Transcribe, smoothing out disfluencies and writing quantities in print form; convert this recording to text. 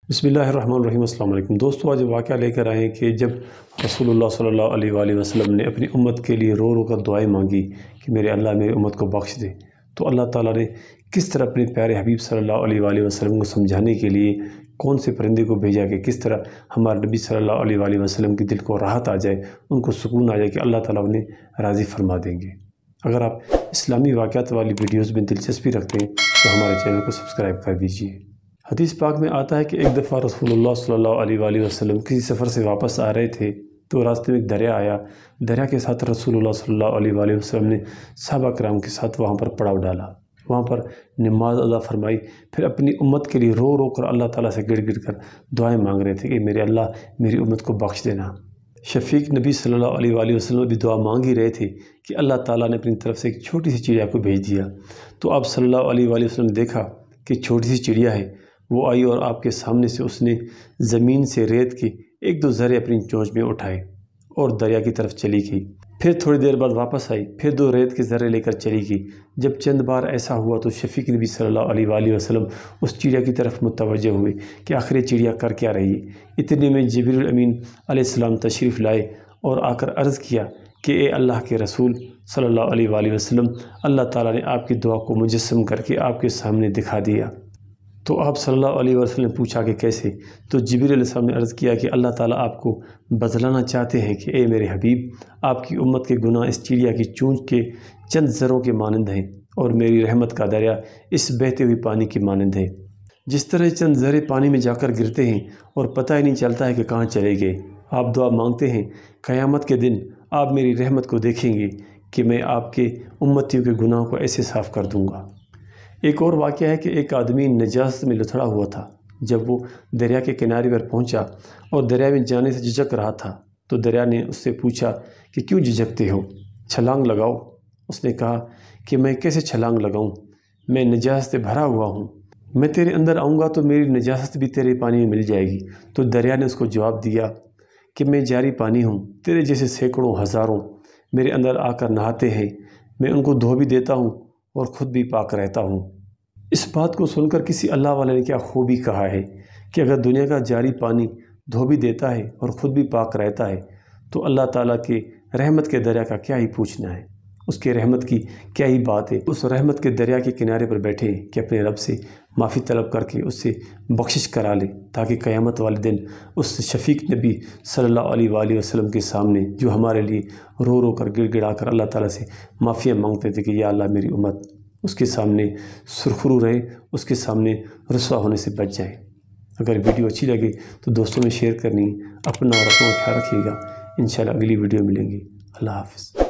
بسم اللہ الرحمن الرحیم۔ السلام علیکم دوستو، آج واقعہ لے کر آئے ہیں کہ جب رسول اللہ صلی اللہ علیہ وآلہ وسلم نے اپنی امت کے لیے رو رو کر دعائیں مانگی کہ میرے اللہ میری امت کو بخش دے، تو اللہ تعالیٰ نے کس طرح اپنے پیارے حبیب صلی اللہ علیہ وآلہ وسلم کو سمجھانے کے لیے کون سے پرندے کو بھیجا کہ کس طرح ہمارے نبی صلی اللہ علیہ وآلہ وسلم کے دل کو راحت آ جائے، ان کو سکون آ جائے کہ اللہ تعالیٰ انہیں راضی فرما دیں گے۔ اگر آپ اسلامی واقعات والی ویڈیوز میں دلچسپی رکھتے ہیں تو ہمارے چینل کو سبسکرائب کر دیجیے۔ حدیث پاک میں آتا ہے کہ ایک دفعہ رسول اللہ صلی اللہ علیہ وآلہ وسلم کسی سفر سے واپس آ رہے تھے تو راستے میں ایک دریا آیا۔ دریا کے ساتھ رسول اللہ صلی اللہ علیہ وآلہ وسلم نے صحابہ کرام کے ساتھ وہاں پر پڑاؤ ڈالا، وہاں پر نماز ادا فرمائی، پھر اپنی امت کے لیے رو رو کر اللہ تعالیٰ سے گڑ گڑ کر دعائیں مانگ رہے تھے کہ میرے اللہ میری امت کو بخش دینا۔ شفیق نبی صلی اللہ علیہ وآلہ وسلم بھی دعا مانگ ہی رہے تھے کہ اللہ تعالیٰ نے اپنی طرف سے ایک چھوٹی سی چڑیا کو بھیج دیا، تو آپ صلی اللہ علیہ وآلہ وسلم نے دیکھا کہ چھوٹی سی چڑیا ہے، وہ آئی اور آپ کے سامنے سے اس نے زمین سے ریت کے ایک دو ذرے اپنی چونچ میں اٹھائے اور دریا کی طرف چلی گئی۔ پھر تھوڑی دیر بعد واپس آئی، پھر دو ریت کے ذرے لے کر چلی گئی۔ جب چند بار ایسا ہوا تو شفیق نبی صلی اللہ علیہ وآلہ وسلم اس چڑیا کی طرف متوجہ ہوئے کہ آخر یہ چڑیا کر کیا رہی ہے۔ اتنے میں جبریل الامین علیہ السلام تشریف لائے اور آ کر عرض کیا کہ اے اللہ کے رسول صلی اللہ علیہ وآلہ وسلم، اللہ تعالیٰ نے آپ کی دعا کو مجسم کر کے آپ کے سامنے دکھا دیا۔ تو آپ صلی اللہ علیہ وسلم نے پوچھا کہ کیسے؟ تو جبریل علیہ السلام نے عرض کیا کہ اللہ تعالیٰ آپ کو بتلانا چاہتے ہیں کہ اے میرے حبیب، آپ کی امت کے گناہ اس چڑیا کی چونچ کے چند ذروں کے مانند ہیں اور میری رحمت کا دریا اس بہتے ہوئے پانی کے مانند ہے۔ جس طرح چند ذرے پانی میں جا کر گرتے ہیں اور پتہ ہی نہیں چلتا ہے کہ کہاں چلے گئے، آپ دعا مانگتے ہیں قیامت کے دن آپ میری رحمت کو دیکھیں گے کہ میں آپ کے امتیوں کے گناہوں کو ایسے صاف کر دوں گا۔ ایک اور واقعہ ہے کہ ایک آدمی نجاست میں لتھڑا ہوا تھا۔ جب وہ دریا کے کنارے پر پہنچا اور دریا میں جانے سے جھجک رہا تھا تو دریا نے اس سے پوچھا کہ کیوں جھجکتے ہو، چھلانگ لگاؤ۔ اس نے کہا کہ میں کیسے چھلانگ لگاؤں، میں نجاست سے بھرا ہوا ہوں، میں تیرے اندر آؤں گا تو میری نجاست بھی تیرے پانی میں مل جائے گی۔ تو دریا نے اس کو جواب دیا کہ میں جاری پانی ہوں، تیرے جیسے سینکڑوں ہزاروں میرے اندر آ کر نہاتے ہیں، میں ان کو دھو بھی دیتا ہوں اور خود بھی پاک رہتا ہوں۔ اس بات کو سن کر کسی اللہ والے نے کیا خوبی کہا ہے کہ اگر دنیا کا جاری پانی دھو بھی دیتا ہے اور خود بھی پاک رہتا ہے تو اللہ تعالیٰ کے رحمت کے دریا کا کیا ہی پوچھنا ہے، اس کے رحمت کی کیا ہی بات ہے۔ اس رحمت کے دریا کے کنارے پر بیٹھے کہ اپنے رب سے معافی طلب کر کے اس سے بخشش کرا لے، تاکہ قیامت والے دن اس شفیق نبی صلی اللہ علیہ وآلہ وسلم کے سامنے جو ہمارے لیے رو رو کر گڑ گڑا کر اللہ تعالیٰ سے معافیاں مانگتے تھے کہ یا اللہ میری امت، اس کے سامنے سرخرو رہے، اس کے سامنے رسوا ہونے سے بچ جائے۔ اگر ویڈیو اچھی لگے تو دوستوں میں شیئر کرنی، اپنا اور اپنا خیال رکھیے گا۔ انشاءاللہ اگلی ویڈیو ملیں گے۔ اللہ حافظ۔